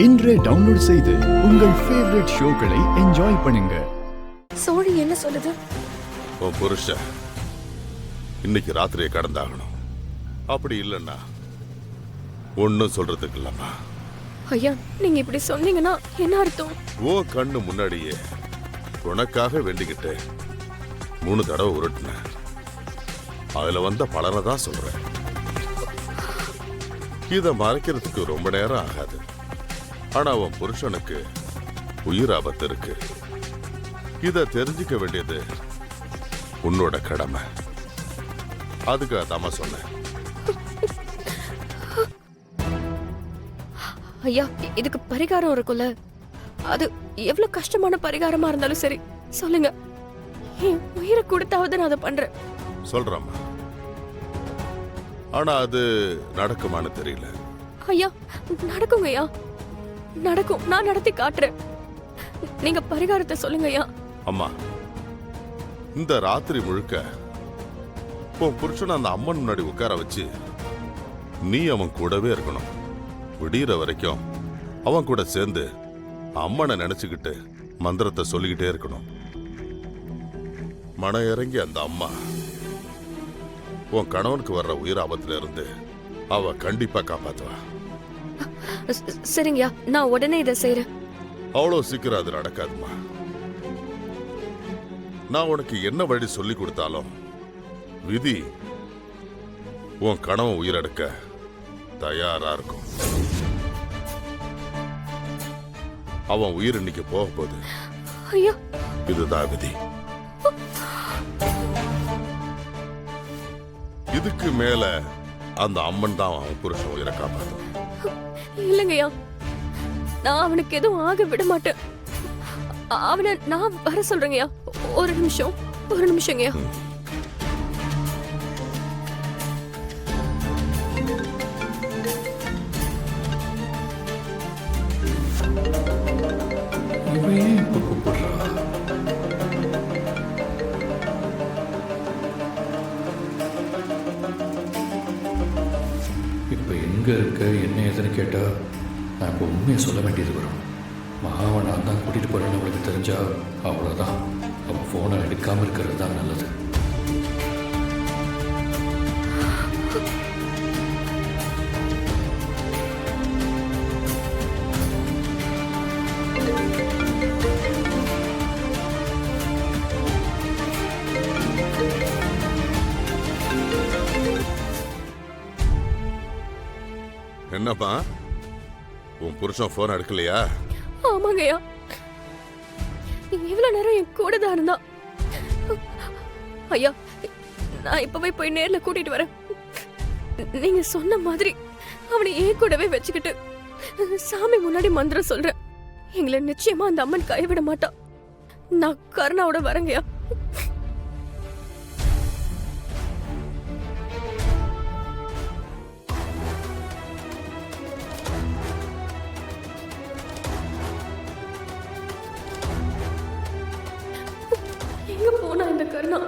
இன்றே டவுன்லோட் செய்து உங்கள் ஃபேவரட் ஷோக்களை என்ஜாய் பண்ணுங்க. சோழி என்ன சொல்லுது? உன் புருஷன் இன்னைக்கு ராத்திரியை கடந்தாகணும். அப்படி இல்லைன்னா ஒன்னும் சொல்றதுக்கு இல்லம்மா. ஐயா, நீங்க இப்படி சொன்னீங்கன்னா என்ன அர்த்தம்? ஓ கண்ணு முன்னாடியே உனக்காக வேண்டிக்கிட்டு 3 தடவை உருட்டின. அதுல வந்த பலனை தான் சொல்றேன். இத மறைக்கிறதுக்கு ரொம்ப நேரம் ஆகாது. ஆனா அவன் புருஷனுக்கு உயிர் ஆபத்து இருக்கு. இத தெரிஞ்சுக்க வேண்டியது உன்னோட கடமை. அதுக்கு அதாம சொன்னேன். ஐயா, இதுக்கு பரிகாரம் இருக்குல்ல? அது எவ்வளவு கஷ்டமான பரிகாரமா இருந்தாலும் சரி சொல்லுங்க. என் உயிரை கொடுத்தாவது நான் அதை பண்றேன். சொல்றேம்மா. ஆனா அது நடக்குமான்னு தெரியல. ஐயா, நடக்குங்க ஐயா, நடக்கும். நான் நடத்தி காட்டுறேன். நீங்க பரிகாரத்தை சொல்லுங்க ஐயா. அம்மா, இந்த ராத்திரி முழுக்க உன் புருஷன் அந்த அம்மன் முன்னாடி உட்கார வச்சு நீ அவன் கூடவே இருக்கணும். விடிகிற வரைக்கும் அவன் கூட சேர்ந்து அம்மனை நினைச்சுக்கிட்டு மந்திரத்தை சொல்லிக்கிட்டே இருக்கணும். மன இறங்கி அந்த அம்மா உன் கணவனுக்கு வர்ற உயிர் ஆபத்துல இருந்து அவ கண்டிப்பா காப்பாத்துவா. சரிங்கய்யா, நான் உடனே இதை செய்யறேன். அவ்வளவு சீக்கிரம் அது நடக்காதுமா. நான் உனக்கு என்ன வழி சொல்லி கொடுத்தாலும் விதி உன் கணவன் உயிரெடுக்க தயாரா இருக்கும். அவன் உயிர் இன்னைக்கு போக போகுது. ஐயா, இதுதான் விதி. இதுக்கு மேல அந்த அம்மன் தான் அவன் புருஷன் உயிரை காப்பாற்றும். இல்லைங்கய்யா, நான் அவனுக்கு எதுவும் ஆக விட மாட்டேன். அவனை நான் வர சொல்றேங்கய்யா. ஒரு நிமிஷங்கய்யா. இப்போ எங்கே இருக்க என்ன ஏதுன்னு கேட்டால் நான் இப்போ உண்மையை சொல்ல வேண்டியது வரும். மகாவை நான் தான் கூட்டிகிட்டு போகிறேன்னு அவளுக்கு தெரிஞ்சா அவ்வளோதான். அவன் ஃபோனை எடுக்காமல் இருக்கிறது தான் நல்லது. என்னப்பா, உன் புருஷன் போன் எடுக்கலையா? ஆமாங்கய்யா, இவ்வளவு நேரம் என் கூட தான் இருந்தான். ஐயா, நான் இப்பவே போய் நேர்ல கூட்டிட்டு வரேன். நீங்க சொன்ன மாதிரி அவனை ஏன் கூடவே வச்சுக்கிட்டு சாமி முன்னாடி மந்திரம் சொல்றேன். எங்களை நிச்சயமா அந்த அம்மன் கைவிட மாட்டா. நான் கருணாவோட வரேங்கய்யா. எங்க போனா இந்த கருணா?